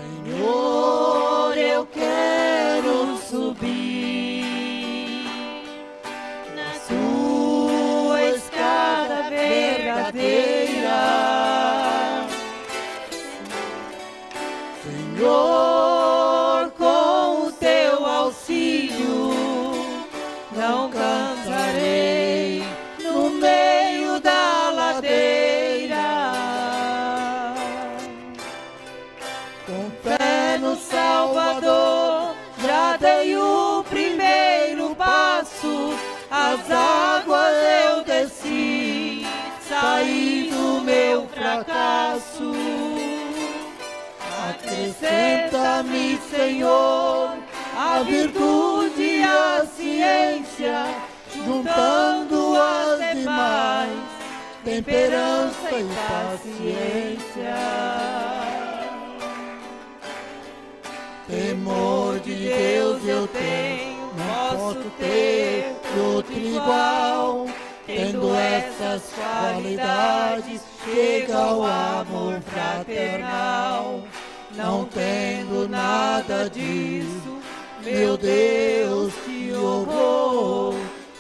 Senhor, eu quero subir na sua escada verdadeira. Senhor, com o teu auxílio, não cansarei no meio da ladeira. Com fé no Salvador, já dei o primeiro passo. As águas eu desci, saí do meu fracasso. Acrescenta-me, Senhor, a virtude e a ciência, juntando as demais, temperança e paciência. Temor de Deus eu tenho, não posso ter outro igual. Tendo essas qualidades, chega ao amor fraternal. Não tendo nada disso, meu Deus, que horror.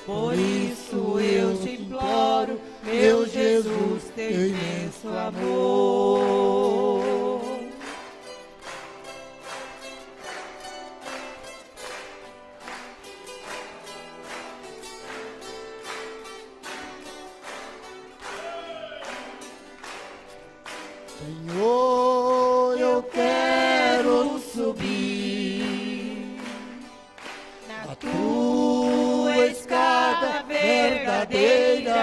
Por isso eu te imploro, meu Jesus, teu imenso amor. Senhor, eu quero subir na tua escada verdadeira.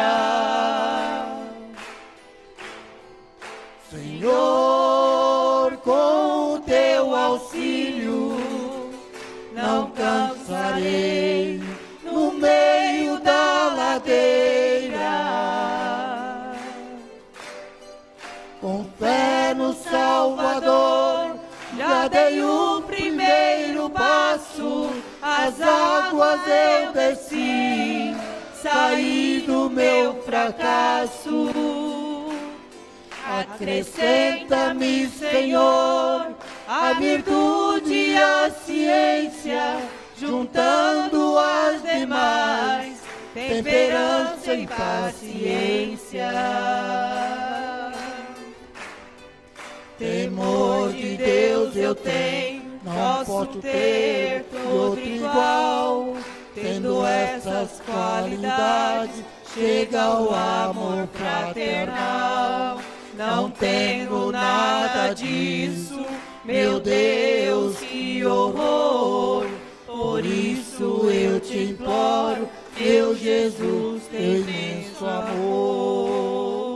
Senhor, com o teu auxílio, não cansarei no meio da ladeira. Com fé no Salvador, já dei o primeiro passo. As águas eu desci, saí do meu fracasso. Acrescenta-me, Senhor, a virtude e a ciência, juntando as demais, temperança e paciência. Temor de Deus eu tenho, não posso ter outro igual. Tendo essas qualidades, chega ao amor fraternal. Não tenho nada disso, meu Deus, que horror. Por isso eu te imploro, meu Jesus, teu imenso amor.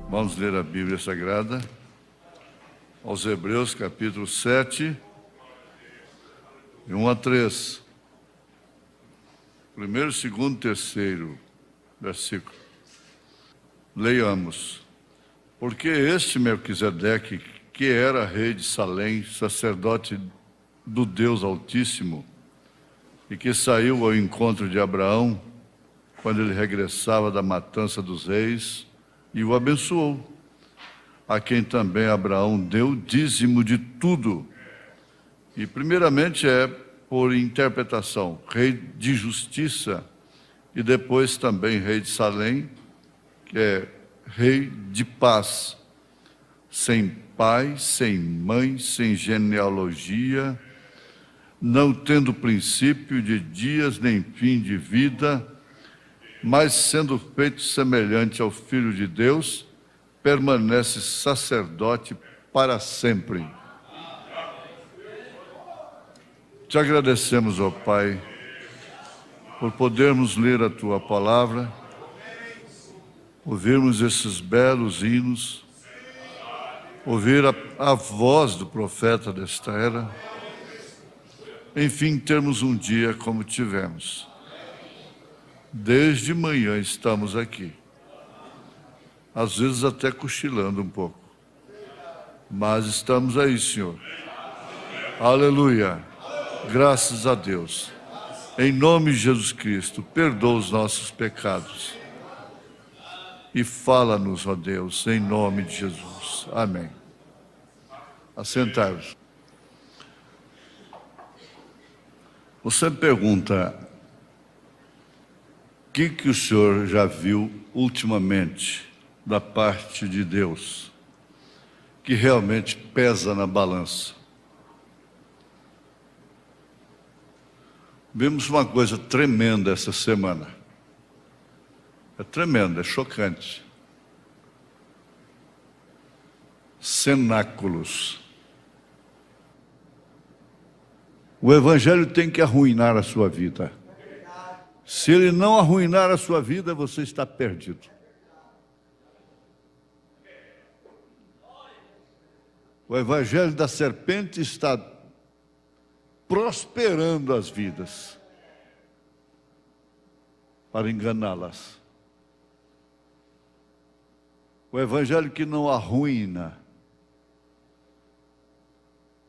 Vamos ler a Bíblia Sagrada, aos Hebreus, capítulo 7, de 1 a 3. Primeiro, segundo, terceiro versículo. Leiamos. Porque este Melquisedeque, que era rei de Salém, sacerdote do Deus Altíssimo, e que saiu ao encontro de Abraão, quando ele regressava da matança dos reis, e o abençoou, a quem também Abraão deu dízimo de tudo. E primeiramente é por interpretação, rei de justiça, e depois também rei de Salém, que é rei de paz, sem pai, sem mãe, sem genealogia, não tendo princípio de dias nem fim de vida, mas sendo feito semelhante ao Filho de Deus, permanece sacerdote para sempre. Te agradecemos, ó Pai, por podermos ler a Tua Palavra, ouvirmos esses belos hinos, ouvir a voz do profeta desta era, enfim, termos um dia como tivemos. Desde manhã estamos aqui, às vezes até cochilando um pouco, mas estamos aí, Senhor. Aleluia, graças a Deus. Em nome de Jesus Cristo, perdoa os nossos pecados e fala-nos, ó Deus, em nome de Jesus. Amém. Assentai-vos. Você pergunta, o que o senhor já viu ultimamente da parte de Deus que realmente pesa na balança? Vimos uma coisa tremenda essa semana. É tremendo, é chocante. Cenáculos. O Evangelho tem que arruinar a sua vida. Se ele não arruinar a sua vida, você está perdido. O Evangelho da serpente está prosperando as vidas para enganá-las. O Evangelho que não arruina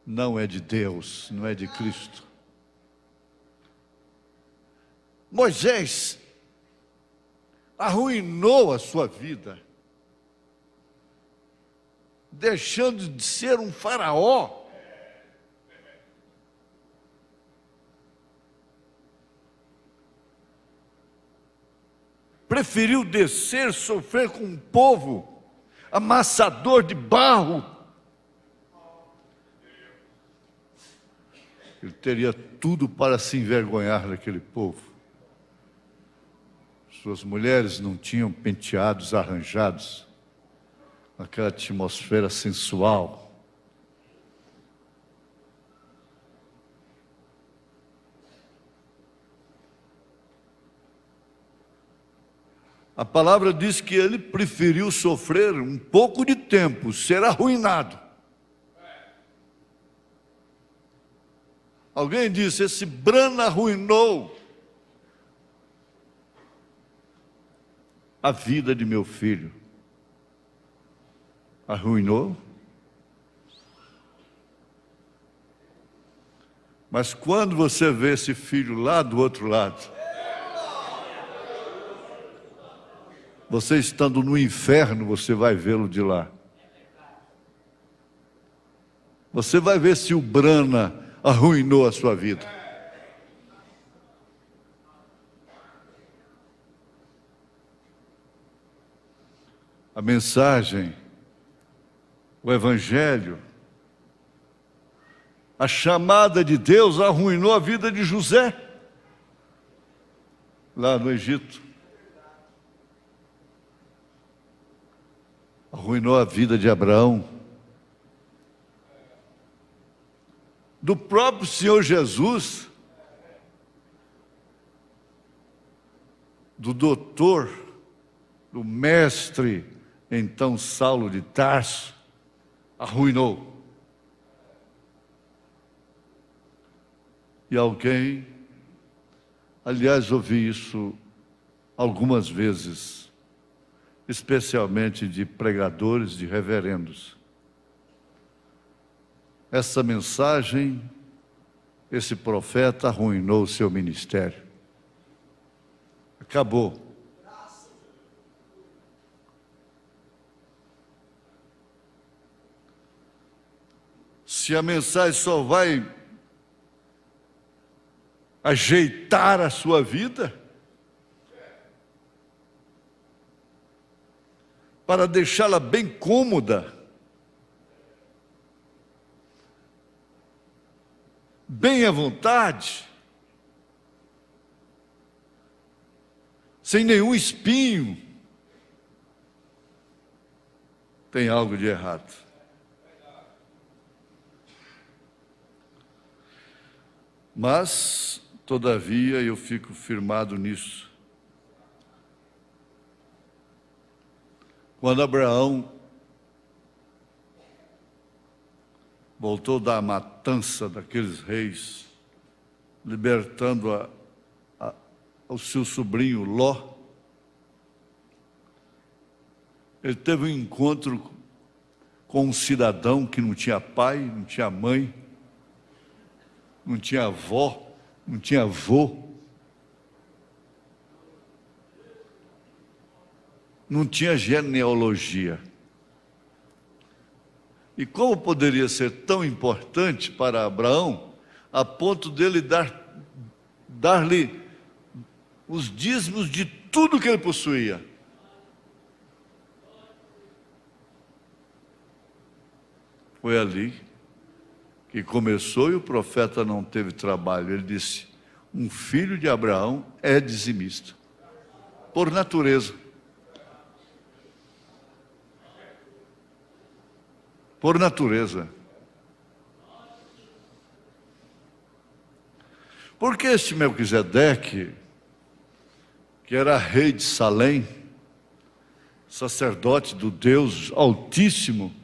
não é de Deus, não é de Cristo. Moisés arruinou a sua vida, deixando de ser um faraó preferiu descer, sofrer com um povo amassador de barro. Ele teria tudo para se envergonhar daquele povo. Suas mulheres não tinham penteados arranjados, aquela atmosfera sensual. A palavra diz que ele preferiu sofrer um pouco de tempo, ser arruinado. Alguém disse, esse Brana arruinou a vida de meu filho. Arruinou? Mas quando você vê esse filho lá do outro lado, você estando no inferno, você vai vê-lo de lá. Você vai ver se o Brana arruinou a sua vida. A mensagem, o Evangelho, a chamada de Deus arruinou a vida de José, lá no Egito. Arruinou a vida de Abraão. Do próprio Senhor Jesus, do doutor, do mestre, então Saulo de Tarso, arruinou. E alguém, aliás, ouvi isso algumas vezes, especialmente de pregadores, de reverendos. Essa mensagem, esse profeta arruinou o seu ministério. Acabou. Se a mensagem só vai ajeitar a sua vida, para deixá-la bem cômoda, bem à vontade, sem nenhum espinho, tem algo de errado. Mas, todavia, eu fico firmado nisso. Quando Abraão voltou da matança daqueles reis, libertando o seu sobrinho Ló, ele teve um encontro com um cidadão que não tinha pai, não tinha mãe, não tinha avó, não tinha avô, não tinha genealogia. E como poderia ser tão importante para Abraão, a ponto dele dar-lhe os dízimos de tudo que ele possuía? Foi ali que começou e o profeta não teve trabalho. Ele disse: um filho de Abraão é dizimista, por natureza. Por natureza. Porque este Melquisedeque, que era rei de Salém, sacerdote do Deus Altíssimo,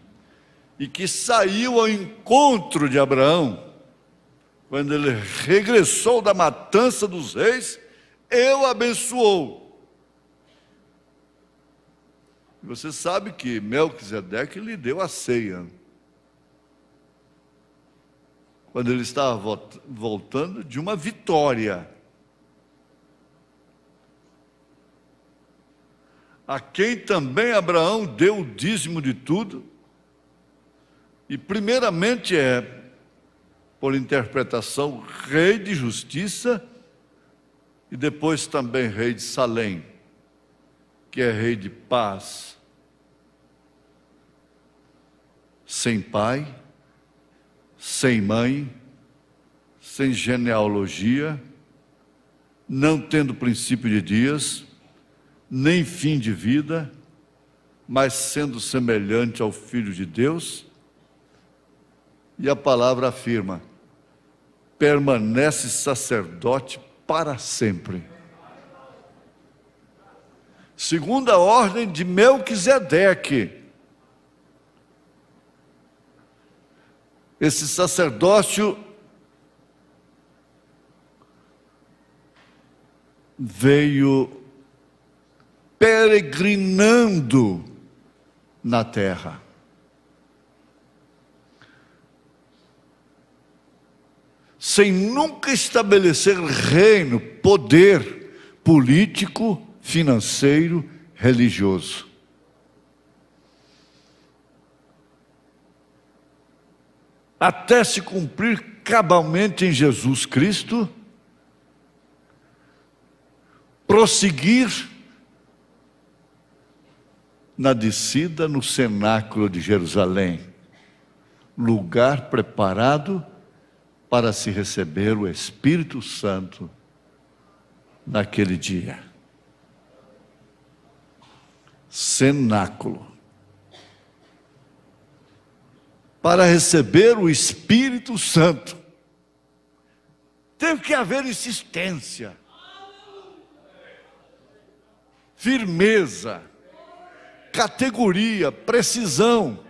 e que saiu ao encontro de Abraão, quando ele regressou da matança dos reis, o abençoou. Você sabe que Melquisedeque lhe deu a ceia, quando ele estava voltando de uma vitória, a quem também Abraão deu o dízimo de tudo, e primeiramente por interpretação, rei de justiça, e depois também rei de Salém, que é rei de paz, sem pai, sem mãe, sem genealogia, não tendo princípio de dias, nem fim de vida, mas sendo semelhante ao Filho de Deus. E a palavra afirma: permanece sacerdote para sempre, segundo a ordem de Melquisedeque. Esse sacerdócio veio peregrinando na terra. Sem nunca estabelecer reino, poder político, financeiro, religioso. Até se cumprir cabalmente em Jesus Cristo, prosseguir na descida no cenáculo de Jerusalém, lugar preparado para se receber o Espírito Santo naquele dia. Cenáculo. Para receber o Espírito Santo, teve que haver insistência, firmeza, categoria, precisão,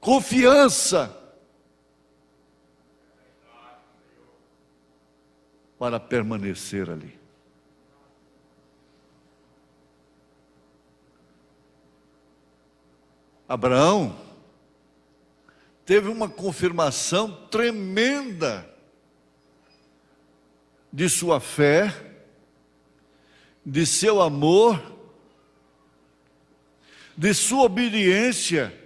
confiança, para permanecer ali. Abraão teve uma confirmação tremenda de sua fé, de seu amor, de sua obediência,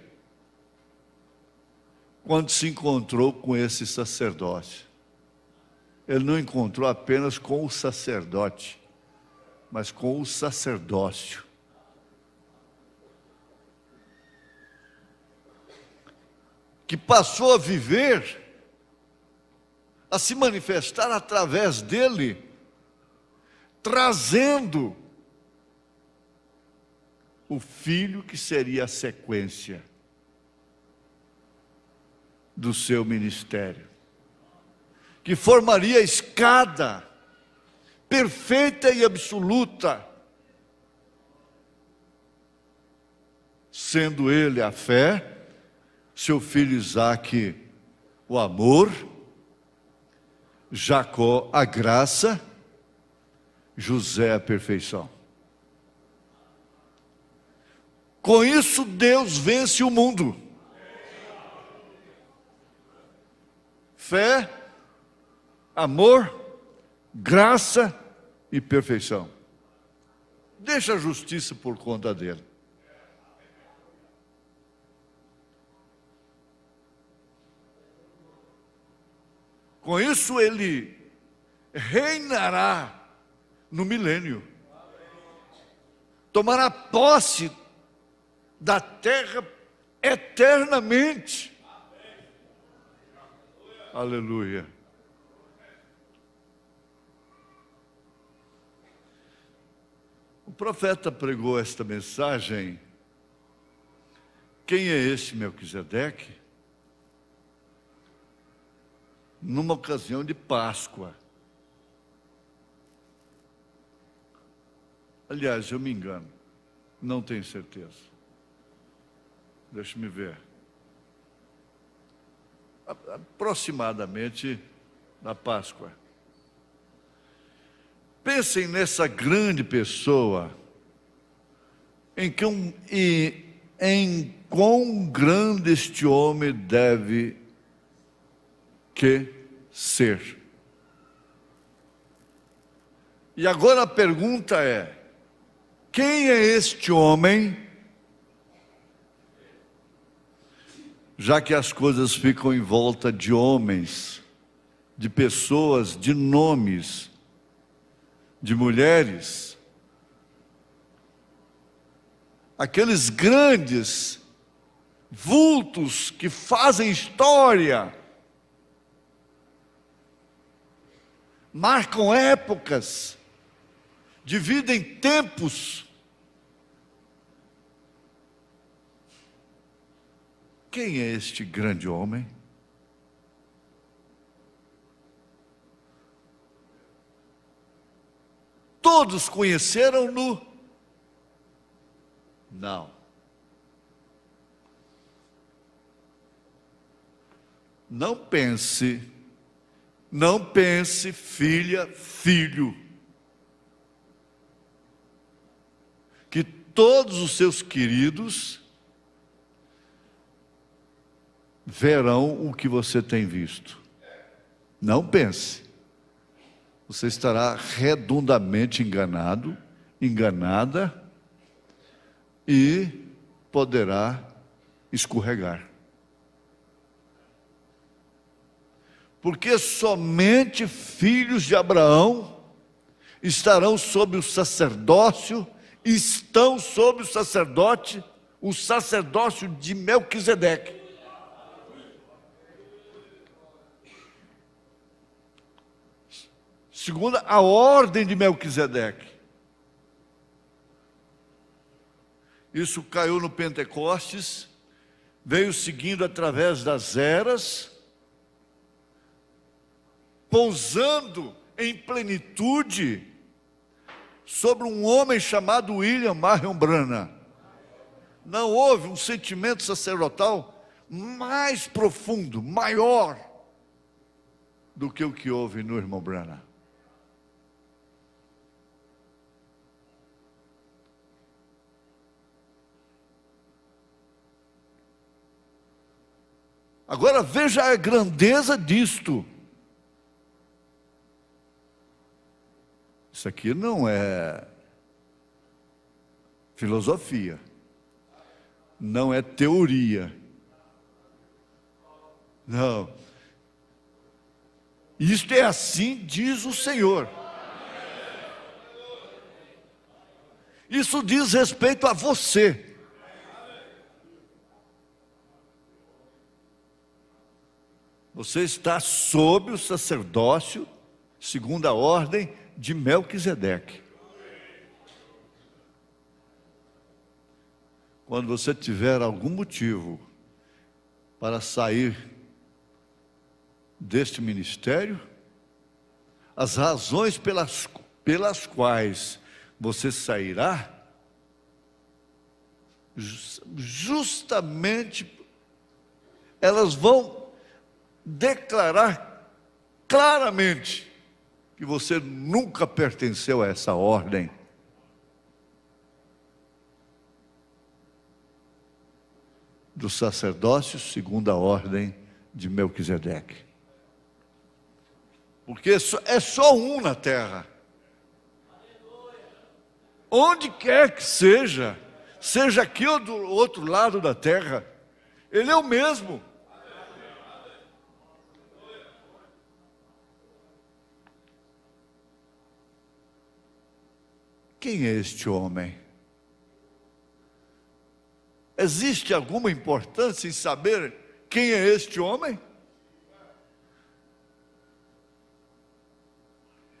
quando se encontrou com esse sacerdote. Ele não encontrou apenas com o sacerdote, mas com o sacerdócio. Que passou a viver a se manifestar através dele, trazendo o filho que seria a sequência do seu ministério, que formaria a escada perfeita e absoluta, sendo ele a fé, seu filho Isaque o amor, Jacó a graça, José a perfeição. Com isso Deus vence o mundo. Fé, amor, graça e perfeição. Deixa a justiça por conta dele. Com isso ele reinará no milênio. Tomará posse da terra eternamente. Aleluia. O profeta pregou esta mensagem. Quem é esse Melquisedeque? Numa ocasião de Páscoa. Aliás, eu me engano, não tenho certeza. Deixa-me ver. Aproximadamente na Páscoa. Pensem nessa grande pessoa, em quão grande este homem deve ser. E agora a pergunta é: quem é este homem? Já que as coisas ficam em volta de homens, de pessoas, de nomes, de mulheres, aqueles grandes vultos que fazem história, marcam épocas, dividem tempos. Quem é este grande homem? Todos conheceram-no? Não. Não pense, filha, filho, que todos os seus queridos verão o que você tem visto. Não pense. Você estará redondamente enganado, enganada, e poderá escorregar. Porque somente filhos de Abraão estarão sob o sacerdócio, estão sob o sacerdócio de Melquisedeque. Segundo a ordem de Melquisedeque. Isso caiu no Pentecostes, veio seguindo através das eras, pousando em plenitude sobre um homem chamado William Marion Branham. Não houve um sentimento sacerdotal mais profundo, maior, do que o que houve no irmão Branham. Agora veja a grandeza disto. Isso aqui não é filosofia, não é teoria. Não. Isto é assim, diz o Senhor. Isso diz respeito a você. Você está sob o sacerdócio, segundo a ordem de Melquisedeque. Quando você tiver algum motivo para sair deste ministério, as razões pelas quais você sairá, justamente elas vão declarar claramente que você nunca pertenceu a essa ordem. Do sacerdócio segundo a ordem de Melquisedeque. Porque é só um na terra. Onde quer que seja, seja aqui ou do outro lado da terra, ele é o mesmo. Quem é este homem? Existe alguma importância em saber quem é este homem?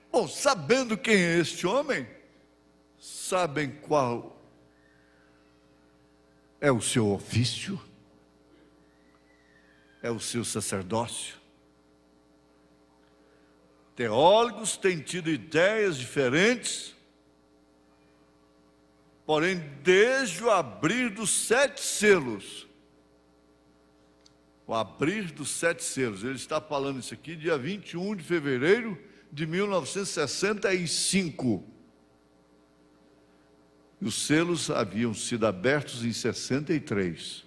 Bom, sabendo quem é este homem, sabem qual é o seu ofício? É o seu sacerdócio? Teólogos têm tido ideias diferentes, porém, desde o abrir dos 7 selos, o abrir dos 7 selos, ele está falando isso aqui, dia 21 de fevereiro de 1965. E os selos haviam sido abertos em 63.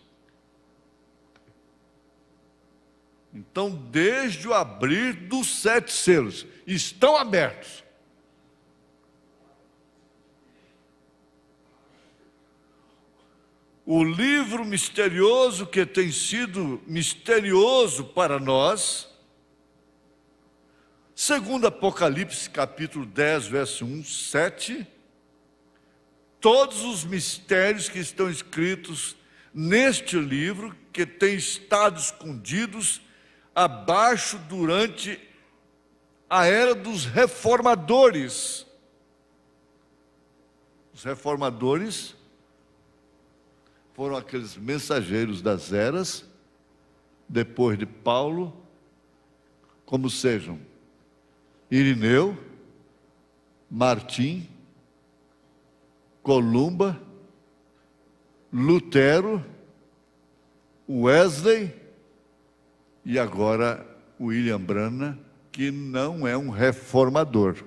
Então, desde o abrir dos 7 selos, estão abertos. O livro misterioso que tem sido misterioso para nós, segundo Apocalipse capítulo 10, verso 1, 7, todos os mistérios que estão escritos neste livro, que têm estado escondidos abaixo durante a era dos reformadores. Os reformadores foram aqueles mensageiros das eras, depois de Paulo, como sejam Irineu, Martim, Columba, Lutero, Wesley e agora William Branham, que não é um reformador.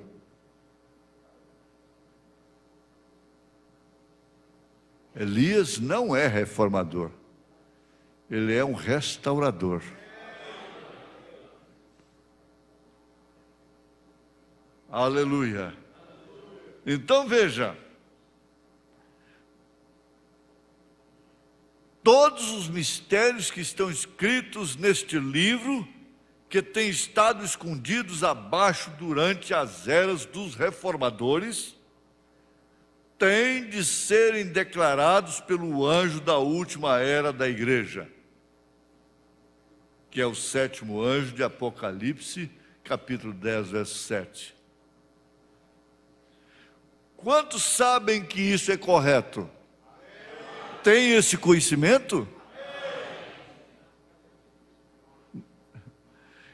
Elias não é reformador, ele é um restaurador. Aleluia. Então veja, todos os mistérios que estão escritos neste livro, que têm estado escondidos abaixo durante as eras dos reformadores, têm de serem declarados pelo anjo da última era da igreja, que é o 7º anjo de Apocalipse, capítulo 10, verso 7. Quantos sabem que isso é correto? Tem esse conhecimento?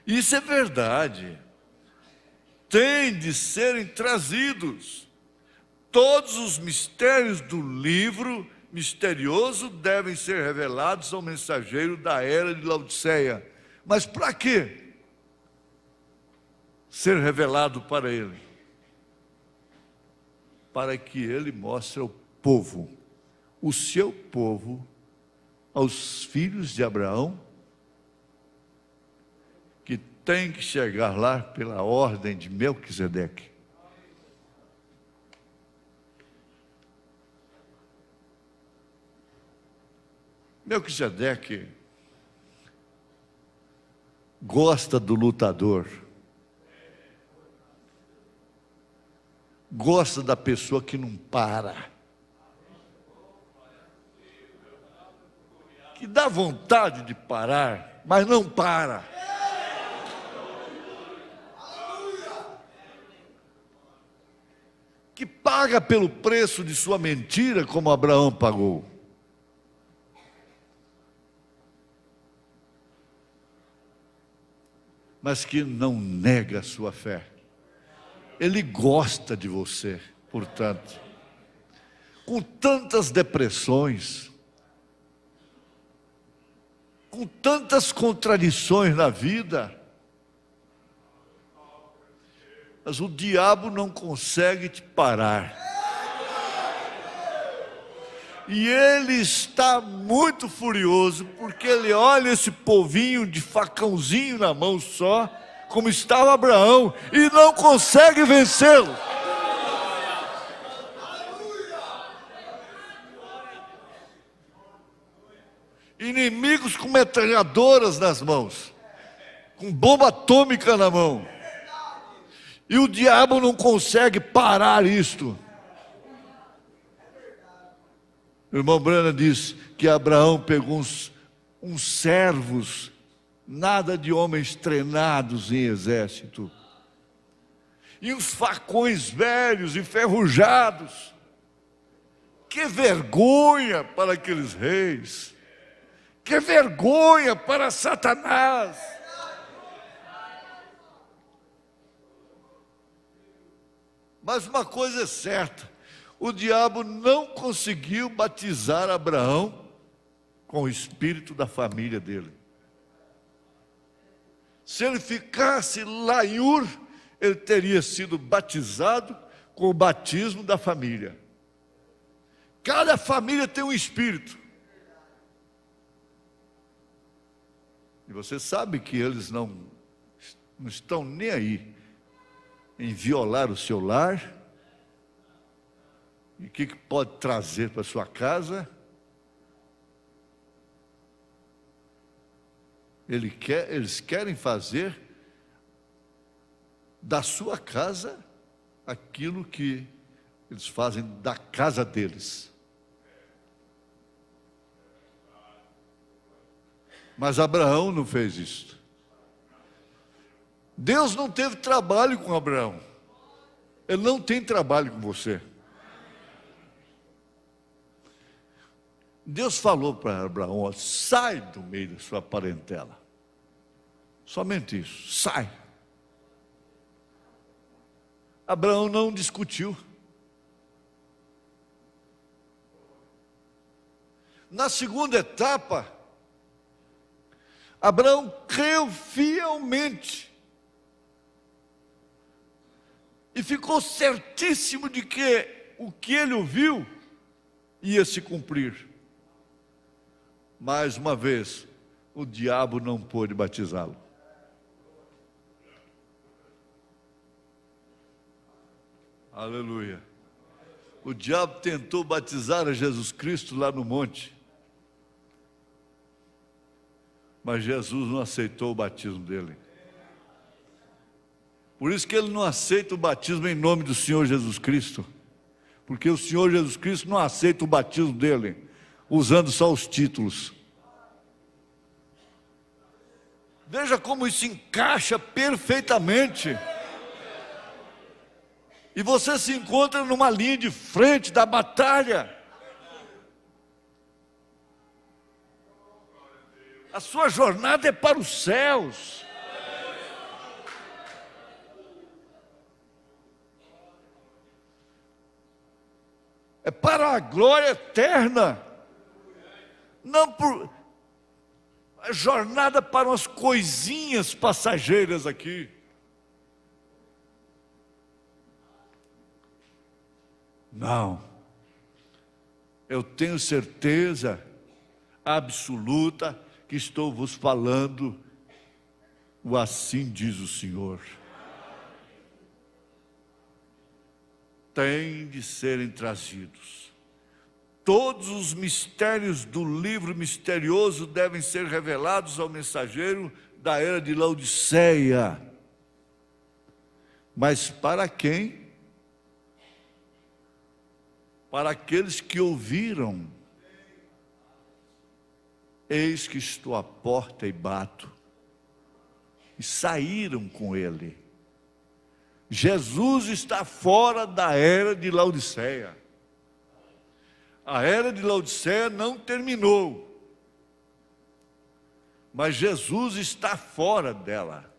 Isso é verdade. Tem de serem trazidos. Todos os mistérios do livro misterioso devem ser revelados ao mensageiro da era de Laodiceia. Mas para quê? Ser revelado para ele. Para que ele mostre ao povo, o seu povo, aos filhos de Abraão, que tem que chegar lá pela ordem de Melquisedeque. Melquisedeque gosta do lutador, gosta da pessoa que não para, que dá vontade de parar, mas não para. paga pelo preço de sua mentira como Abraão pagou. Mas que não nega a sua fé. Ele gosta de você, portanto. Com tantas depressões, com tantas contradições na vida, mas o diabo não consegue te parar. E ele está muito furioso, porque ele olha esse povinho de facãozinho na mão só, como estava Abraão, e não consegue vencê-lo. Inimigos com metralhadoras nas mãos, com bomba atômica na mão. E o diabo não consegue parar isto. O irmão Brana diz que Abraão pegou uns servos, nada de homens treinados em exército, e uns facões velhos, enferrujados. Que vergonha para aqueles reis! Que vergonha para Satanás! Mas uma coisa é certa: o diabo não conseguiu batizar Abraão com o espírito da família dele. Se ele ficasse lá em Ur, ele teria sido batizado com o batismo da família. Cada família tem um espírito. E você sabe que eles não estão nem aí em violar o seu lar. E o que pode trazer para sua casa? Eles querem fazer da sua casa aquilo que eles fazem da casa deles. Mas Abraão não fez isso. Deus não teve trabalho com Abraão. Ele não tem trabalho com você. Deus falou para Abraão: ó, sai do meio da sua parentela. Somente isso, sai. Abraão não discutiu. Na segunda etapa, Abraão creu fielmente e ficou certíssimo de que o que ele ouviu ia se cumprir. Mais uma vez, o diabo não pôde batizá-lo. Aleluia. O diabo tentou batizar a Jesus Cristo lá no monte, mas Jesus não aceitou o batismo dele. Por isso que ele não aceita o batismo em nome do Senhor Jesus Cristo, porque o Senhor Jesus Cristo não aceita o batismo dele usando só os títulos. Veja como isso encaixa perfeitamente. E você se encontra numa linha de frente da batalha. A sua jornada é para os céus. É para a glória eterna. Não por a jornada para umas coisinhas passageiras aqui. Não. Eu tenho certeza absoluta que estou vos falando o assim diz o Senhor. Tem de serem trazidos. Todos os mistérios do livro misterioso devem ser revelados ao mensageiro da era de Laodiceia. Mas para quem? Para aqueles que ouviram. Eis que estou à porta e bato. E saíram com ele. Jesus está fora da era de Laodiceia. A era de Laodiceia não terminou, mas Jesus está fora dela.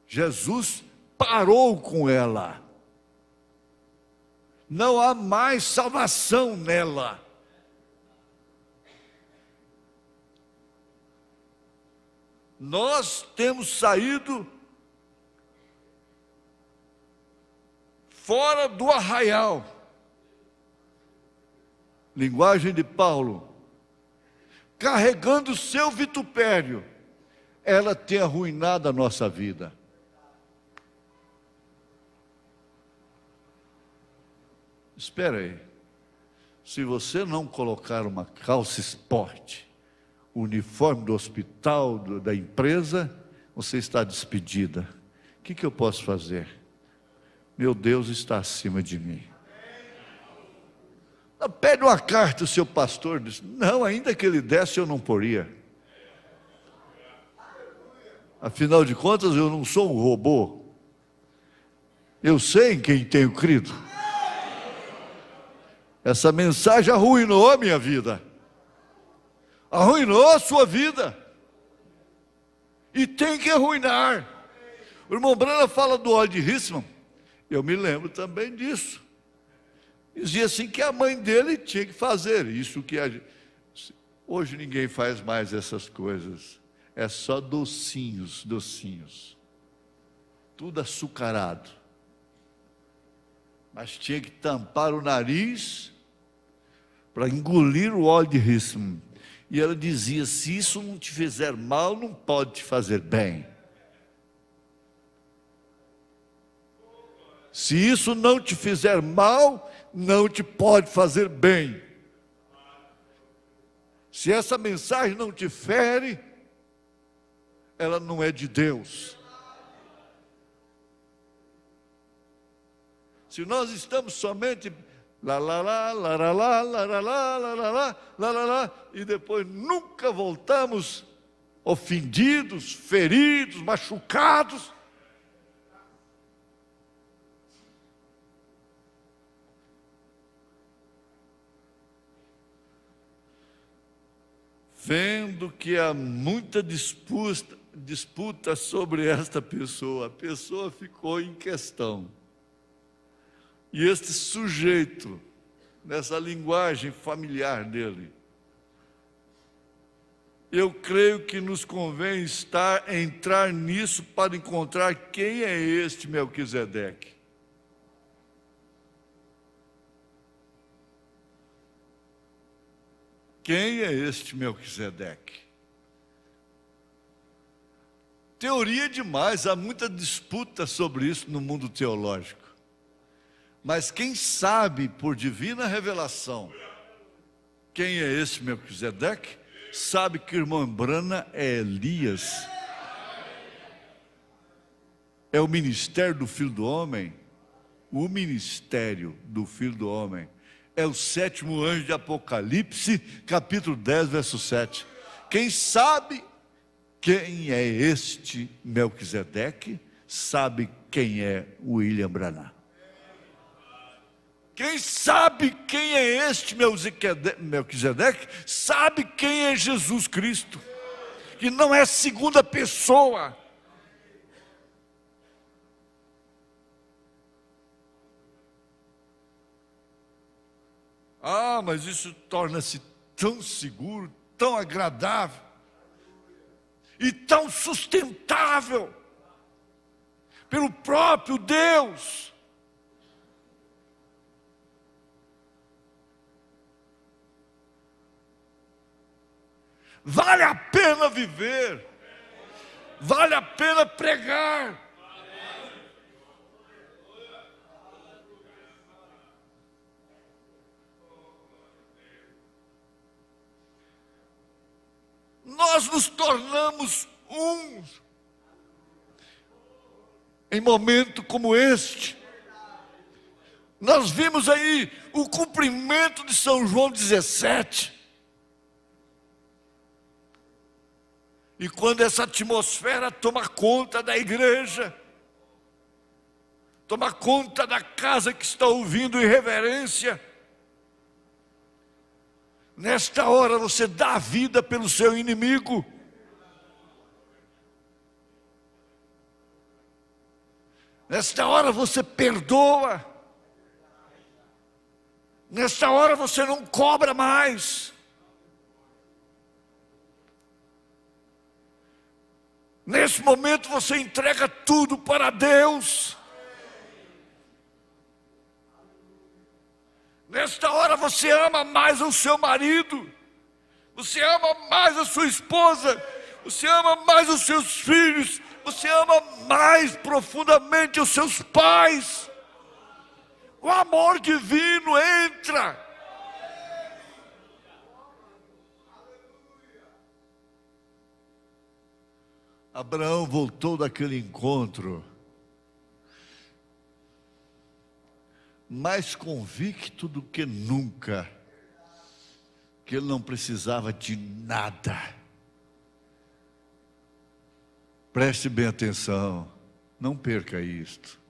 Jesus parou com ela. Não há mais salvação nela. Nós temos saído fora do arraial. Linguagem de Paulo. Carregando o seu vitupério, ela tem arruinado a nossa vida. Espera aí. Se você não colocar uma calça esporte, o uniforme do hospital, da empresa, você está despedida. O que eu posso fazer? Meu Deus está acima de mim. Pede uma carta, o seu pastor diz, não, ainda que ele desse eu não poria. Afinal de contas eu não sou um robô. Eu sei em quem tenho crido. Essa mensagem arruinou a minha vida. Arruinou a sua vida. E tem que arruinar. O irmão Brana fala do óleo de Hissman. Eu me lembro também disso. Dizia assim que a mãe dele tinha que fazer isso que hoje ninguém faz mais essas coisas. É só docinhos, docinhos. Tudo açucarado. Mas tinha que tampar o nariz para engolir o óleo de Hissman. E ela dizia, se isso não te fizer mal, não pode te fazer bem. Se isso não te fizer mal, não te pode fazer bem. Se essa mensagem não te fere, ela não é de Deus. Se nós estamos somente lá, lá, lá, lá, lá, lá, lá, lá, lá, lá, lá, lá, lá, lá, e depois nunca voltamos ofendidos, feridos, machucados, vendo que há muita disputa sobre esta pessoa, a pessoa ficou em questão. E este sujeito, nessa linguagem familiar dele, eu creio que nos convém entrar nisso para encontrar quem é este Melquisedeque. Quem é este Melquisedeque? Teoria demais, há muita disputa sobre isso no mundo teológico. Mas quem sabe, por divina revelação, quem é esse Melquisedeque, sabe que o irmão Brana é Elias. É o ministério do Filho do Homem. O ministério do Filho do Homem é o 7º anjo de Apocalipse, capítulo 10, verso 7. Quem sabe quem é este Melquisedeque, sabe quem é William Branham. Quem sabe quem é este Melquisedeque, sabe quem é Jesus Cristo, que não é segunda pessoa. Ah, mas isso torna-se tão seguro, tão agradável e tão sustentável pelo próprio Deus. Vale a pena viver, vale a pena pregar. Nós nos tornamos uns em momento como este. Nós vimos aí o cumprimento de São João 17. E quando essa atmosfera toma conta da igreja, tomar conta da casa que está ouvindo irreverência. Nesta hora você dá a vida pelo seu inimigo. Nesta hora você perdoa. Nesta hora você não cobra mais. Nesse momento você entrega tudo para Deus. Nesta hora você ama mais o seu marido. Você ama mais a sua esposa. Você ama mais os seus filhos. Você ama mais profundamente os seus pais. O amor divino entra. Abraão voltou daquele encontro mais convicto do que nunca, que ele não precisava de nada. Preste bem atenção, não perca isto.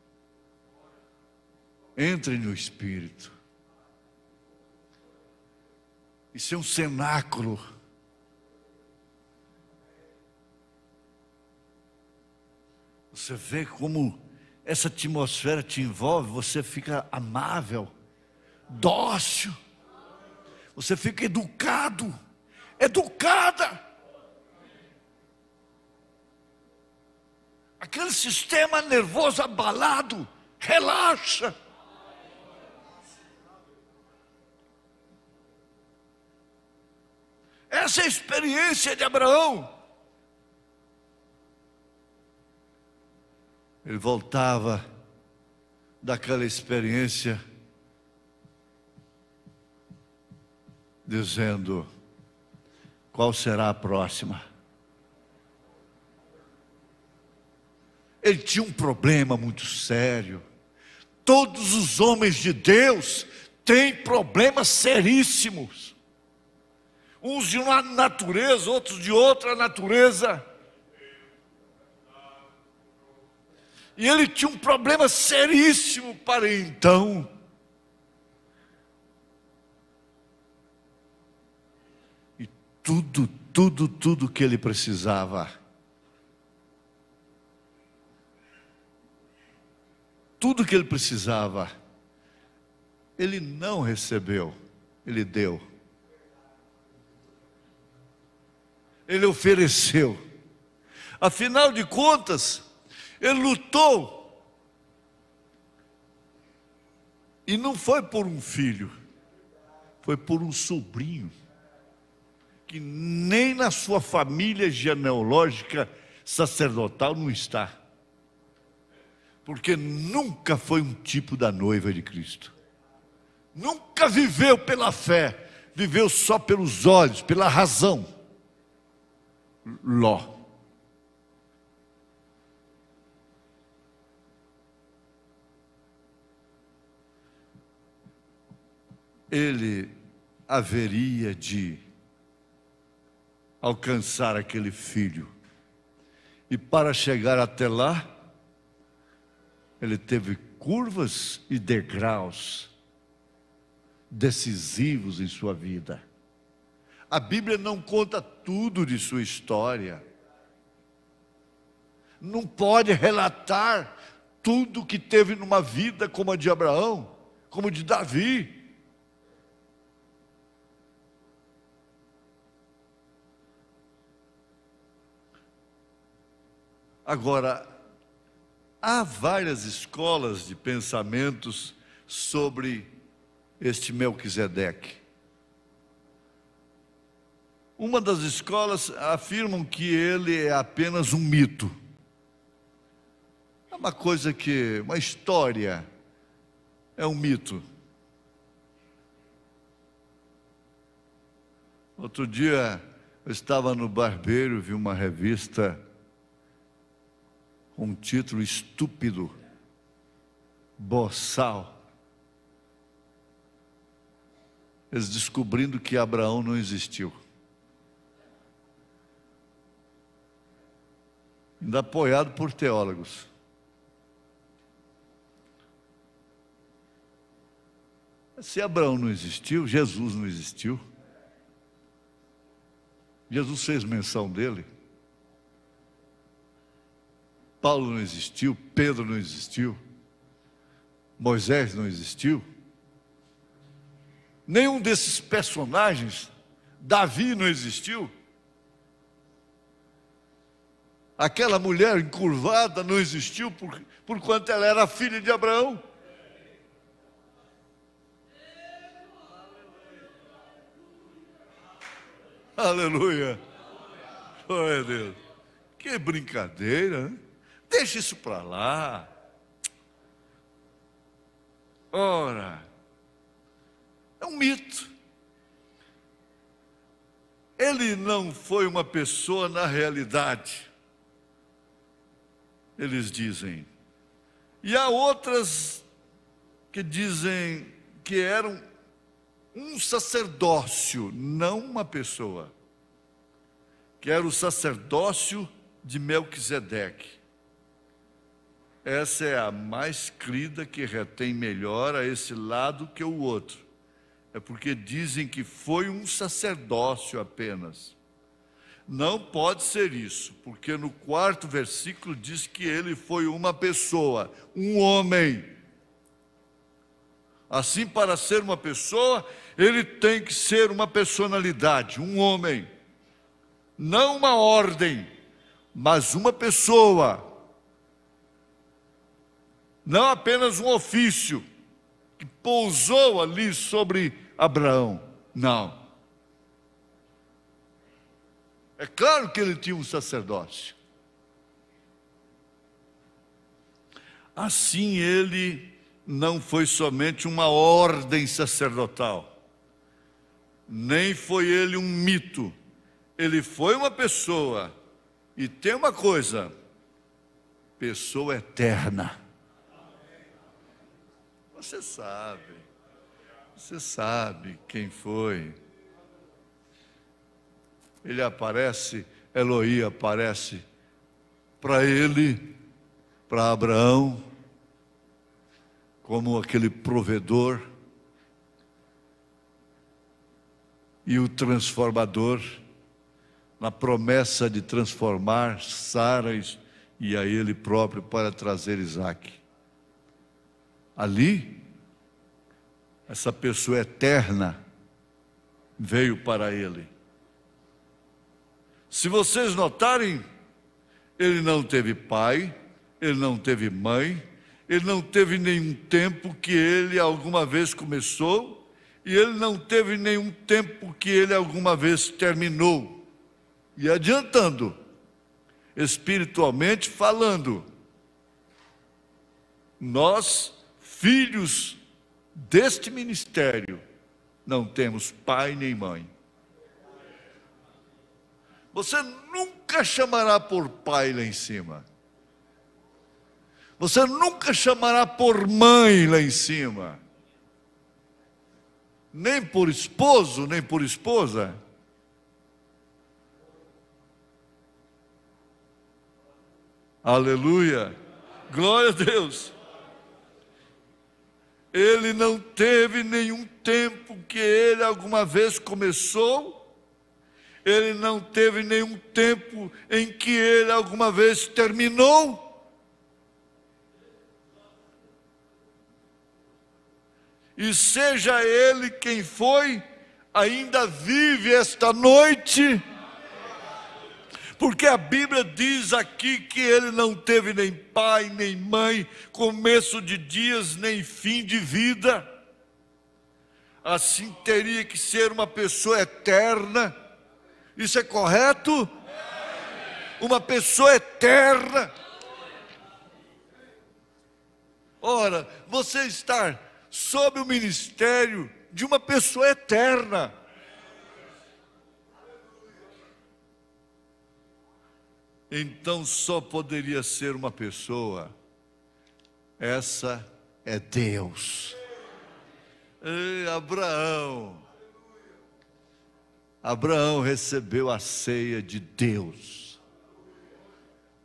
Entre no Espírito. Isso é um cenáculo. Você vê como essa atmosfera te envolve, você fica amável, dócil, você fica educado, educada. Aquele sistema nervoso abalado, relaxa. Essa é a experiência de Abraão. Ele voltava daquela experiência dizendo: qual será a próxima? Ele tinha um problema muito sério. Todos os homens de Deus têm problemas seríssimos. Uns de uma natureza, outros de outra natureza. E ele tinha um problema seríssimo para então. E tudo que ele precisava, tudo que ele precisava, ele não recebeu, ele deu. Ele ofereceu. Afinal de contas, ele lutou. E não foi por um filho, foi por um sobrinho, que nem na sua família genealógica sacerdotal não está. Porque nunca foi um tipo da noiva de Cristo. Nunca viveu pela fé, viveu só pelos olhos, pela razão. Ló. Ele haveria de alcançar aquele filho. E para chegar até lá, ele teve curvas e degraus decisivos em sua vida. A Bíblia não conta tudo de sua história. Não pode relatar tudo que teve numa vida como a de Abraão, como a de Davi. Agora, há várias escolas de pensamentos sobre este Melquisedeque. Uma das escolas afirmam que ele é apenas um mito. É uma coisa que, uma história, é um mito. Outro dia, eu estava no barbeiro, vi uma revista com um título estúpido, boçal. Eles descobrindo que Abraão não existiu. Ainda apoiado por teólogos. Se Abraão não existiu, Jesus não existiu. Jesus fez menção dele. Paulo não existiu, Pedro não existiu, Moisés não existiu. Nenhum desses personagens, Davi não existiu. Aquela mulher encurvada não existiu por quanto ela era filha de Abraão. Aleluia. Glória a Deus. Que brincadeira, né? Deixa isso para lá. Ora, é um mito. Ele não foi uma pessoa na realidade, eles dizem. E há outras que dizem que eram um sacerdócio, não uma pessoa, que era o sacerdócio de Melquisedeque. Essa é a mais crida, que retém melhor a esse lado que o outro. É porque dizem que foi um sacerdócio apenas. Não pode ser isso, porque no 4º versículo diz que ele foi uma pessoa, um homem. Assim, para ser uma pessoa, ele tem que ser uma personalidade, um homem. Não uma ordem, mas uma pessoa. Não apenas um ofício que pousou ali sobre Abraão. Não. É claro que ele tinha um sacerdócio. Assim, ele não foi somente uma ordem sacerdotal, nem foi ele um mito. Ele foi uma pessoa. E tem uma coisa: pessoa eterna. Você sabe quem foi. Ele aparece, Eloí aparece para ele, para Abraão, como aquele provedor e o transformador, na promessa de transformar Sara e a ele próprio para trazer Isaque. Ali, essa pessoa eterna veio para ele. Se vocês notarem, ele não teve pai, ele não teve mãe, ele não teve nenhum tempo que ele alguma vez começou, e ele não teve nenhum tempo que ele alguma vez terminou. E adiantando, espiritualmente falando, nós, filhos deste ministério, não temos pai nem mãe. Você nunca chamará por pai lá em cima. Você nunca chamará por mãe lá em cima. Nem por esposo, nem por esposa. Aleluia. Glória a Deus. Ele não teve nenhum tempo que ele alguma vez começou. Ele não teve nenhum tempo em que ele alguma vez terminou. E seja ele quem foi, ainda vive esta noite. Porque a Bíblia diz aqui que ele não teve nem pai, nem mãe, começo de dias, nem fim de vida. Assim teria que ser uma pessoa eterna. Isso é correto? Uma pessoa eterna. Ora, você está sob o ministério de uma pessoa eterna. Então só poderia ser uma pessoa. Essa é Deus. Ei, Abraão recebeu a ceia de Deus.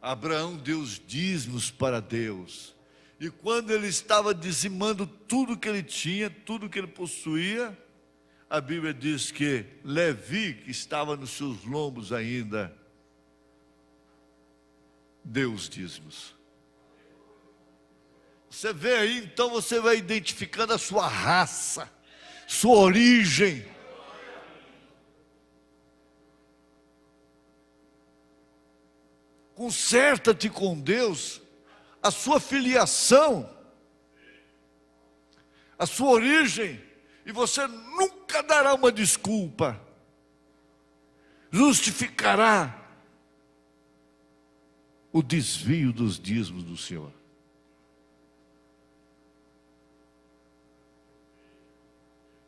Abraão deu os dízimos para Deus. E quando ele estava dizimando tudo que ele tinha, tudo que ele possuía, a Bíblia diz que Levi, que estava nos seus lombos ainda, deu os dízimos. Você vê aí, então você vai identificando a sua raça, sua origem. Conserta-te com Deus, a sua filiação, a sua origem, e você nunca dará uma desculpa, justificará o desvio dos dízimos do Senhor.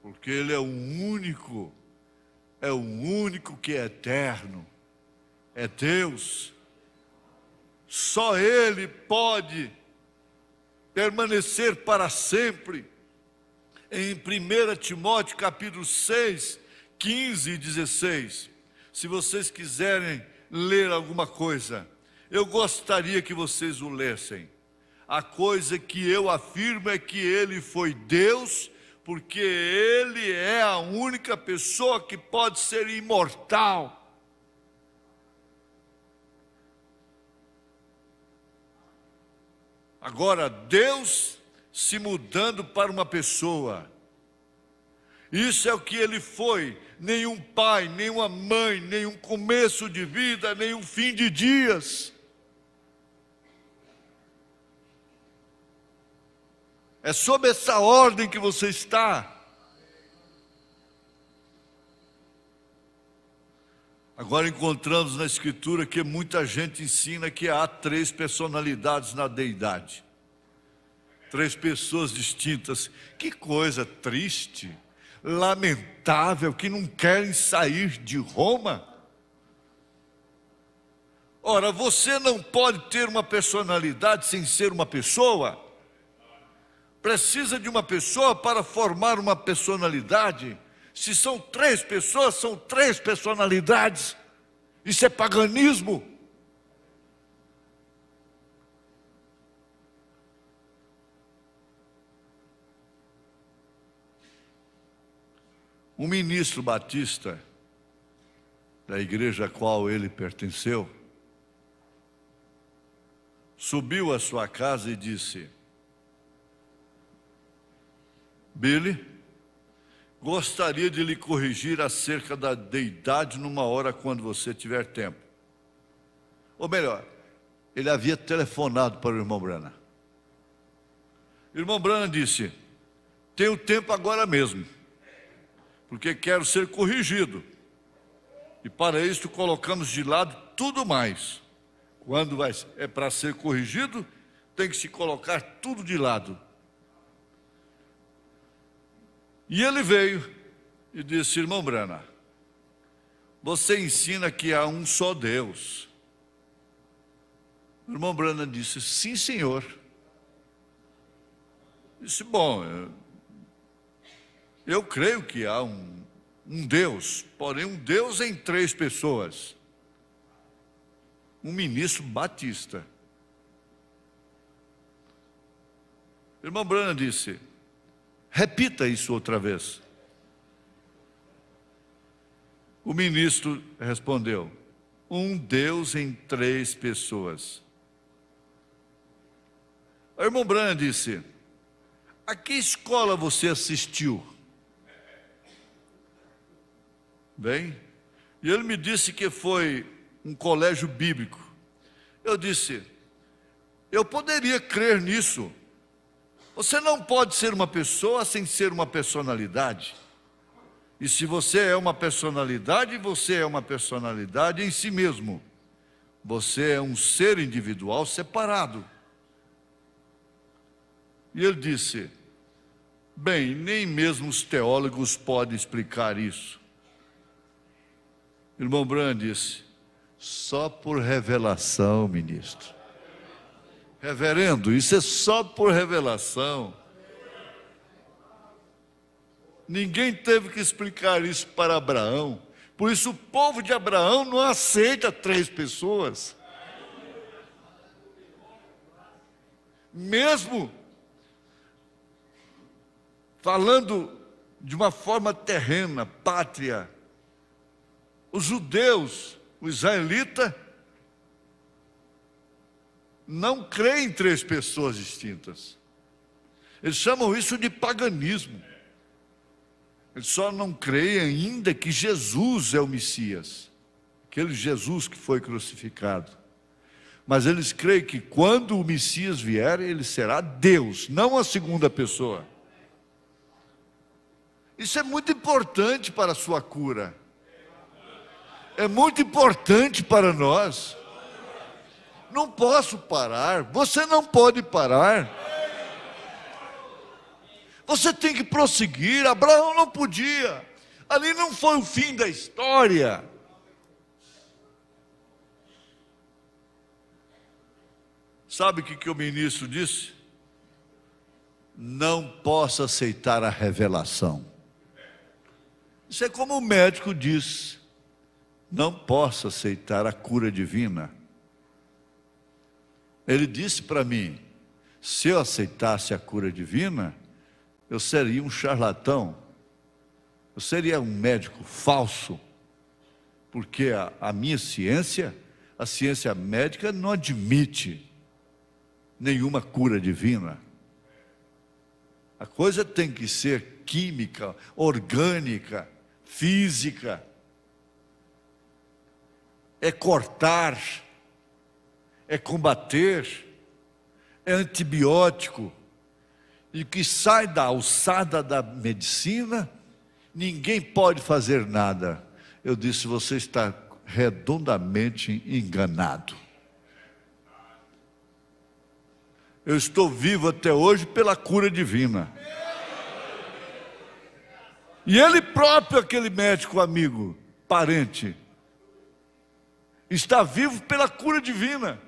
Porque Ele é o único que é eterno, é Deus. Só Ele pode permanecer para sempre. Em 1 Timóteo capítulo 6, 15 e 16, se vocês quiserem ler alguma coisa, eu gostaria que vocês o lessem. A coisa que eu afirmo é que Ele foi Deus, porque Ele é a única pessoa que pode ser imortal. Agora, Deus se mudando para uma pessoa, isso é o que Ele foi, nenhum pai, nenhuma mãe, nenhum começo de vida, nenhum fim de dias. É sob essa ordem que você está. Agora encontramos na Escritura que muita gente ensina que há 3 personalidades na deidade. 3 pessoas distintas. Que coisa triste, lamentável, que não querem sair de Roma. Ora, você não pode ter uma personalidade sem ser uma pessoa. Precisa de uma pessoa para formar uma personalidade. Se são 3 pessoas, são 3 personalidades. Isso é paganismo. Um ministro batista, da igreja a qual ele pertenceu, subiu à sua casa e disse: Billy, gostaria de lhe corrigir acerca da deidade numa hora quando você tiver tempo. Ou melhor, ele havia telefonado para o irmão Branham. O irmão Branham disse: tenho tempo agora mesmo, porque quero ser corrigido. E para isso colocamos de lado tudo mais. Quando é para ser corrigido, tem que se colocar tudo de lado. E ele veio e disse: irmão Branham, você ensina que há um só Deus. O irmão Branham disse: sim, senhor. Disse: bom, eu creio que há um Deus, porém um Deus em 3 pessoas. Um ministro batista. O irmão Branham disse: repita isso outra vez. O ministro respondeu: um Deus em 3 pessoas. O irmão Branham disse: a que escola você assistiu? Bem, e ele me disse que foi um colégio bíblico. Eu disse: eu poderia crer nisso. Você não pode ser uma pessoa sem ser uma personalidade. E se você é uma personalidade, você é uma personalidade em si mesmo. Você é um ser individual separado. E ele disse: bem, nem mesmo os teólogos podem explicar isso. O irmão Branham disse: só por revelação, ministro. Reverendo, isso é só por revelação. Ninguém teve que explicar isso para Abraão. Por isso o povo de Abraão não aceita 3 pessoas. mesmo falando de uma forma terrena, pátria, os judeus, o israelita, não creem em três pessoas distintas. Eles chamam isso de paganismo. Eles só não creem ainda que Jesus é o Messias, aquele Jesus que foi crucificado. Mas eles creem que quando o Messias vier, ele será Deus, não a segunda pessoa. Isso é muito importante para a sua cura. É muito importante para nós. Não posso parar, você não pode parar. Você tem que prosseguir. Abraão não podia. Ali não foi o fim da história. Sabe o que o ministro disse? Não posso aceitar a revelação. Isso é como o médico diz: não posso aceitar a cura divina. Ele disse para mim: se eu aceitasse a cura divina, eu seria um charlatão, eu seria um médico falso, porque a minha ciência, a ciência médica, não admite nenhuma cura divina. A coisa tem que ser química, orgânica, física. É cortar, é combater, é antibiótico. E o que sai da alçada da medicina, ninguém pode fazer nada. Eu disse: você está redondamente enganado. Eu estou vivo até hoje pela cura divina. E ele próprio, aquele médico amigo, parente, está vivo pela cura divina.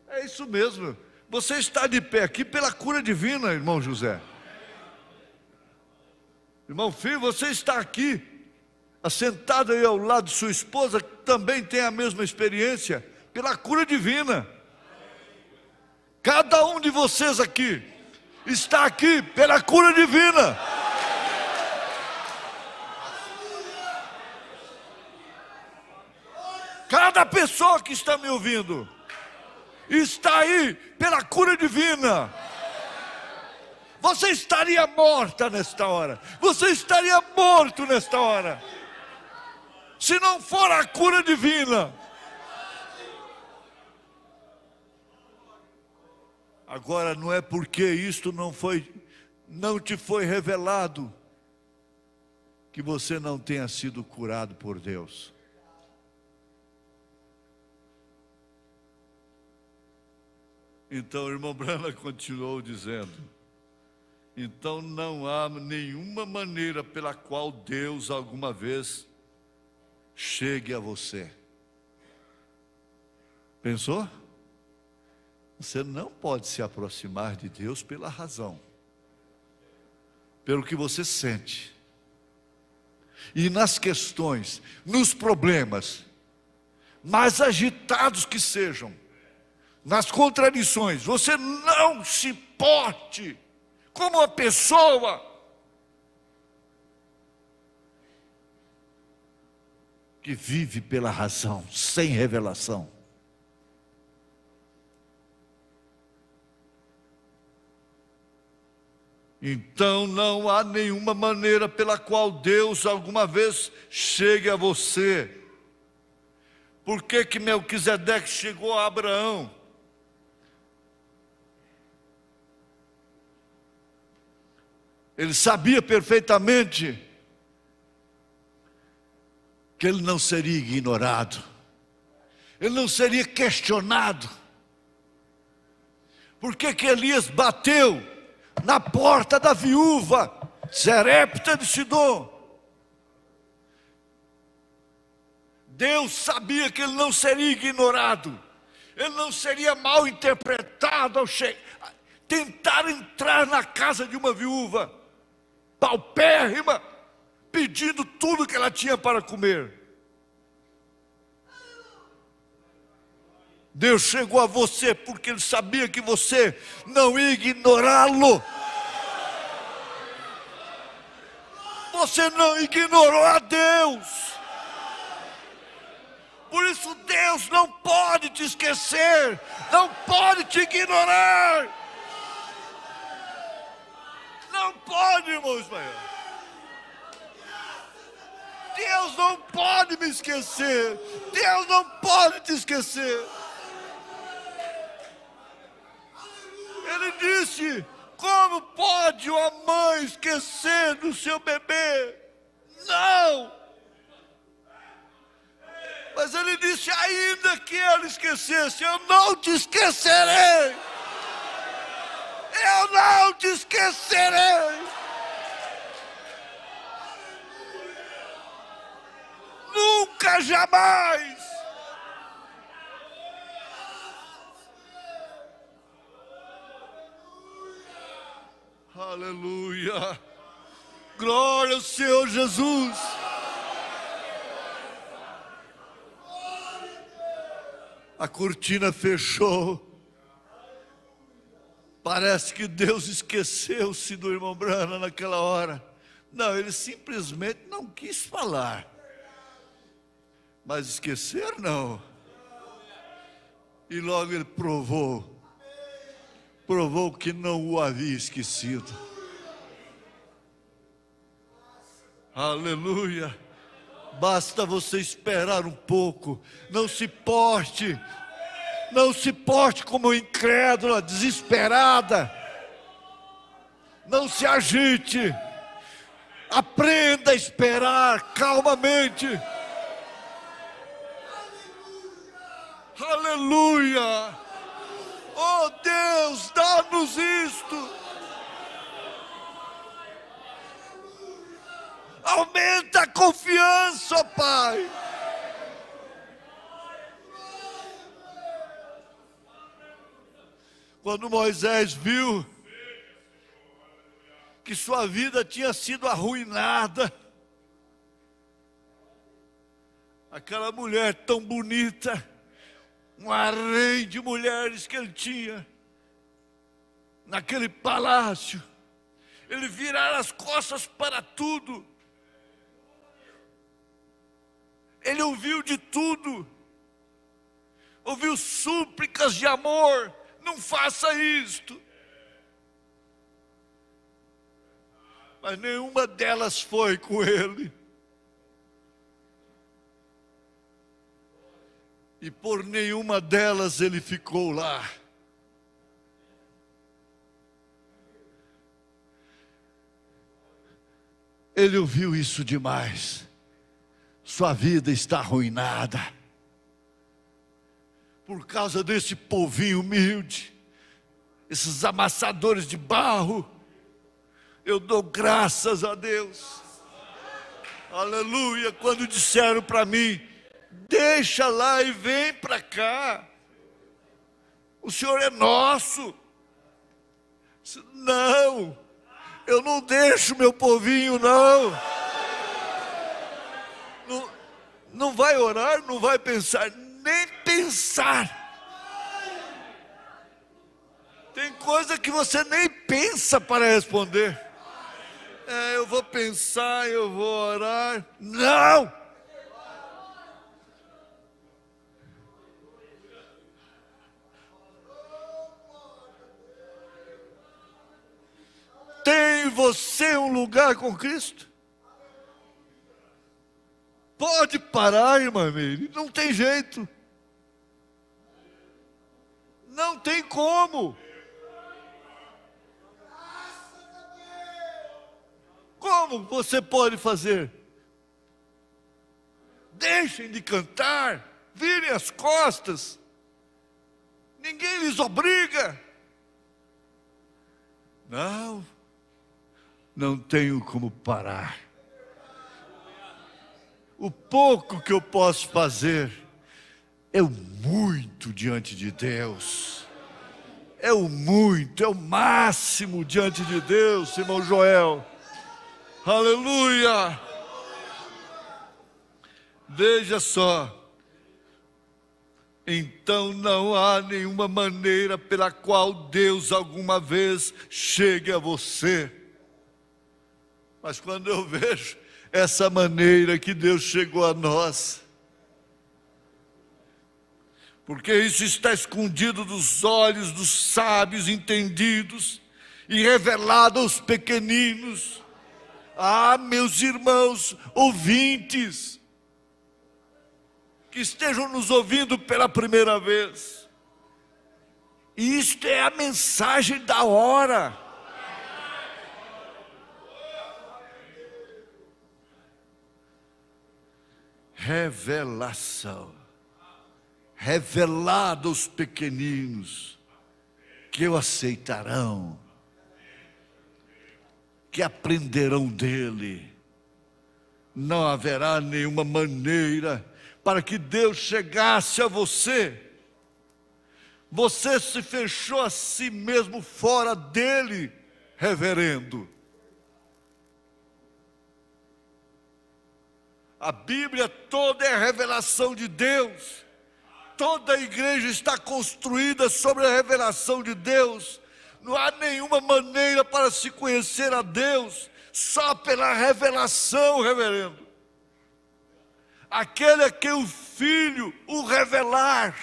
É isso mesmo. Você está de pé aqui pela cura divina, irmão José. Irmão Filho, você está aqui, assentado aí ao lado de sua esposa, que também tem a mesma experiência, pela cura divina. Cada um de vocês aqui está aqui pela cura divina. Cada pessoa que está me ouvindo está aí pela cura divina. Você estaria morta nesta hora. Você estaria morto nesta hora, se não for a cura divina. Agora, não é porque isto não te foi revelado que você não tenha sido curado por Deus. Então o irmão Brana continuou dizendo: então não há nenhuma maneira pela qual Deus alguma vez chegue a você. Pensou? Você não pode se aproximar de Deus pela razão, pelo que você sente. E nas questões, nos problemas, mais agitados que sejam, nas contradições, você não se porte como uma pessoa que vive pela razão, sem revelação. Então não há nenhuma maneira pela qual Deus alguma vez chegue a você. Por que Melquisedeque chegou a Abraão? Ele sabia perfeitamente que ele não seria ignorado, ele não seria questionado. Por que Elias bateu na porta da viúva Zarepta de Sidom? Deus sabia que ele não seria ignorado, ele não seria mal interpretado ao tentar entrar na casa de uma viúva paupérrima, pedindo tudo que ela tinha para comer. Deus chegou a você porque Ele sabia que você não ia ignorá-lo. Você não ignorou a Deus. Por isso Deus não pode te esquecer, não pode te ignorar. Não pode, irmão Ismael. Deus não pode me esquecer. Deus não pode te esquecer. Ele disse: como pode uma mãe esquecer do seu bebê? Não! Mas ele disse: ainda que ela esquecesse, eu não te esquecerei. Eu não te esquecerei. Nunca, jamais. Aleluia. Glória ao Senhor Jesus. A cortina fechou. Parece que Deus esqueceu-se do irmão Branham naquela hora. Não, ele simplesmente não quis falar. Mas esquecer não. E logo ele provou que não o havia esquecido. Aleluia. Basta você esperar um pouco. Não se porte como incrédula, desesperada. Não se agite. Aprenda a esperar calmamente. Aleluia. Oh Deus, dá-nos isto. Aumenta a confiança, Pai. Quando Moisés viu que sua vida tinha sido arruinada, aquela mulher tão bonita, um harém de mulheres que ele tinha naquele palácio, ele virara as costas para tudo. Ele ouviu de tudo, ouviu súplicas de amor: não faça isto. Mas nenhuma delas foi com ele. E por nenhuma delas ele ficou lá. Ele ouviu isso demais. Sua vida está arruinada por causa desse povinho humilde, esses amassadores de barro. Eu dou graças a Deus. Aleluia. Quando disseram para mim: deixa lá e vem para cá, o Senhor é nosso. Não, eu não deixo meu povinho, não. Não vai orar, não vai pensar, nem pensar. Tem coisa que você nem pensa para responder. Eu vou pensar, eu vou orar. Não! Tem você um lugar com Cristo? Pode parar, irmã Meire, não tem jeito. Não tem como. Como você pode fazer? Deixem de cantar, virem as costas. Ninguém lhes obriga. Não tenho como parar. O pouco que eu posso fazer é o muito diante de Deus. É o muito, é o máximo diante de Deus, irmão Joel. Aleluia! Veja só. então não há nenhuma maneira pela qual Deus alguma vez chegue a você. Mas quando eu vejo essa maneira que Deus chegou a nós, porque isso está escondido dos olhos dos sábios entendidos e revelado aos pequeninos. Ah, meus irmãos ouvintes, que estejam nos ouvindo pela primeira vez, isto é a mensagem da hora. Revelação, revelado aos pequeninos, que o aceitarão, que aprenderão dele. Não haverá nenhuma maneira para que Deus chegasse a você. Você se fechou a si mesmo fora dele, reverendo. A Bíblia toda é a revelação de Deus. Toda a igreja está construída sobre a revelação de Deus. Não há nenhuma maneira para se conhecer a Deus, só pela revelação, reverendo. Aquele a quem o Filho o revelar.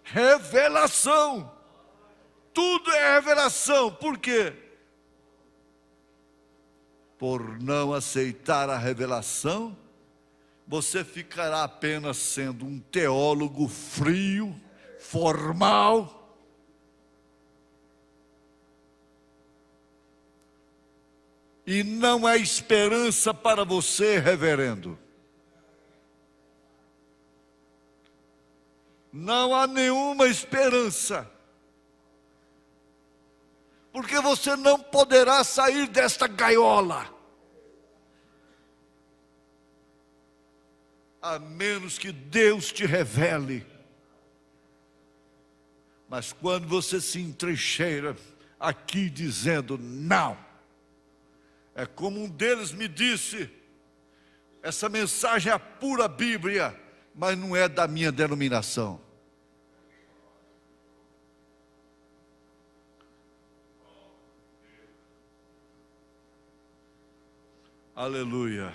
Revelação. Tudo é revelação. Por quê? Por não aceitar a revelação, você ficará apenas sendo um teólogo frio, formal. E não há esperança para você, reverendo. Não há nenhuma esperança. Porque você não poderá sair desta gaiola, a menos que Deus te revele. Mas quando você se entrincheira aqui dizendo não, é como um deles me disse: essa mensagem é a pura Bíblia, mas não é da minha denominação. Aleluia.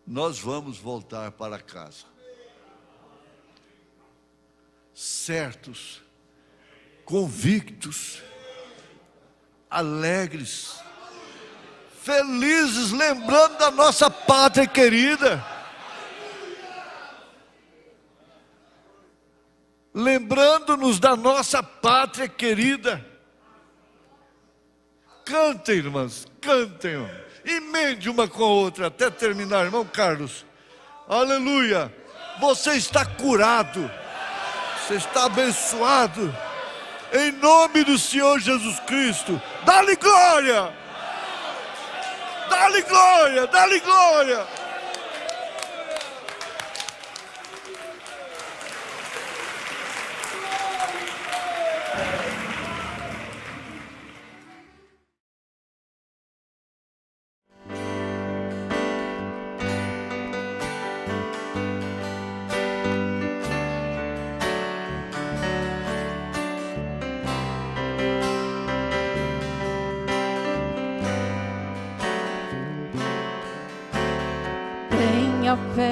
Nós vamos voltar para casa, certos, convictos, alegres, felizes, lembrando da nossa pátria querida, lembrando-nos da nossa pátria querida. Cantem, irmãs, cantem. Emende uma com a outra até terminar, irmão Carlos. Aleluia. Você está curado. Você está abençoado. Em nome do Senhor Jesus Cristo. Dá-lhe glória. Dá-lhe glória. Dá-lhe glória. Tenha fé,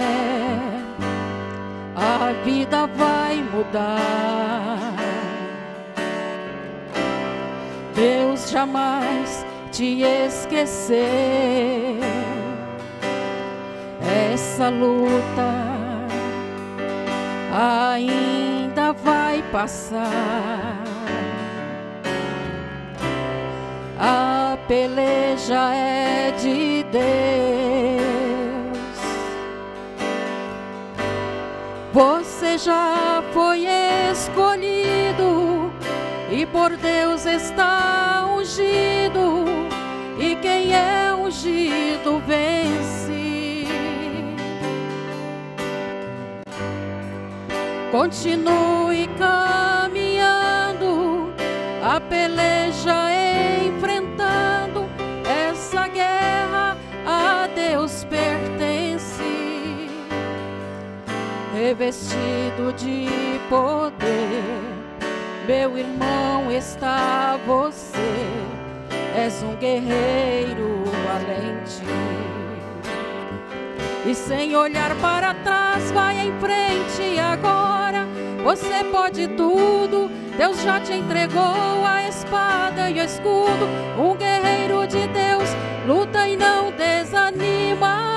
a vida vai mudar. Deus jamais te esqueceu. Essa luta ainda vai passar. A peleja é de Deus. Você já foi escolhido e por Deus está ungido, e quem é ungido vence. Continue caminhando, a peleja enfrentando, essa guerra a Deus pertence. revestido de poder. Meu irmão, está você, és um guerreiro valente. E sem olhar para trás, vai em frente agora. Você pode tudo, Deus já te entregou a espada e o escudo. Um guerreiro de Deus luta e não desanima.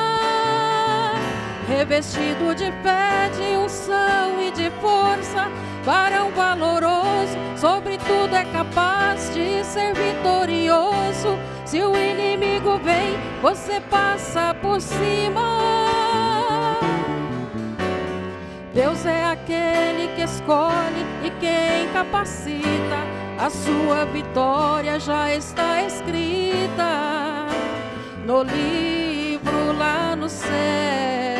Revestido de fé, de unção e de força, varão valoroso, sobre tudo é capaz de ser vitorioso. Se o inimigo vem, você passa por cima. Deus é aquele que escolhe e quem capacita. A sua vitória já está escrita no livro lá no céu.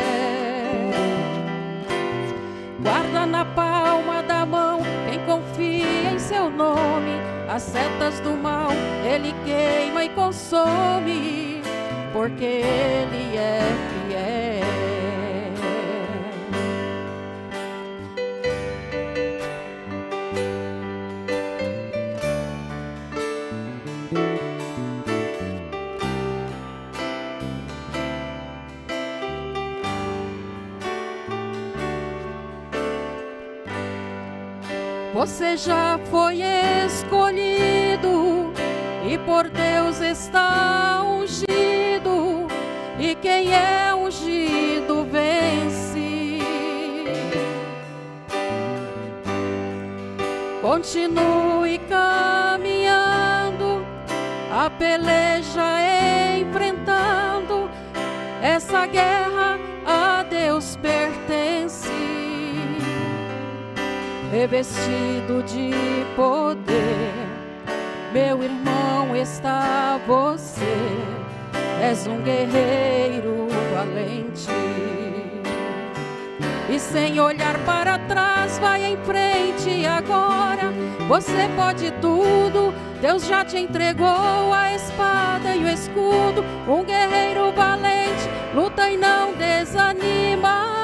Guarda na palma da mão quem confia em seu nome. As setas do mal ele queima e consome, porque ele é fiel. Você já foi escolhido e por Deus está ungido, e quem é ungido vence. Continue caminhando, a peleja enfrentando, essa guerra a Deus pertence. Revestido de poder, meu irmão, está você, és um guerreiro valente. E sem olhar para trás, vai em frente agora. Você pode tudo, Deus já te entregou a espada e o escudo. Um guerreiro valente, luta e não desanima.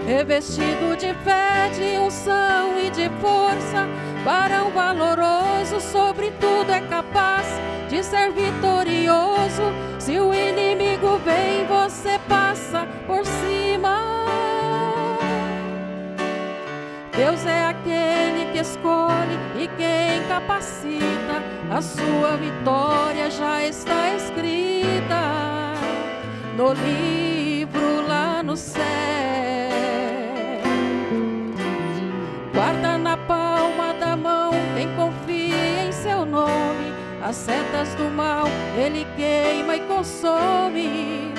Revestido de fé, de unção e de força, varão valoroso, sobre tudo é capaz de ser vitorioso. Se o inimigo vem, você passa por cima. Deus é aquele que escolhe e quem capacita. A sua vitória já está escrita no livro lá no céu. Guarda na palma da mão quem confia em seu nome. As setas do mal ele queima e consome,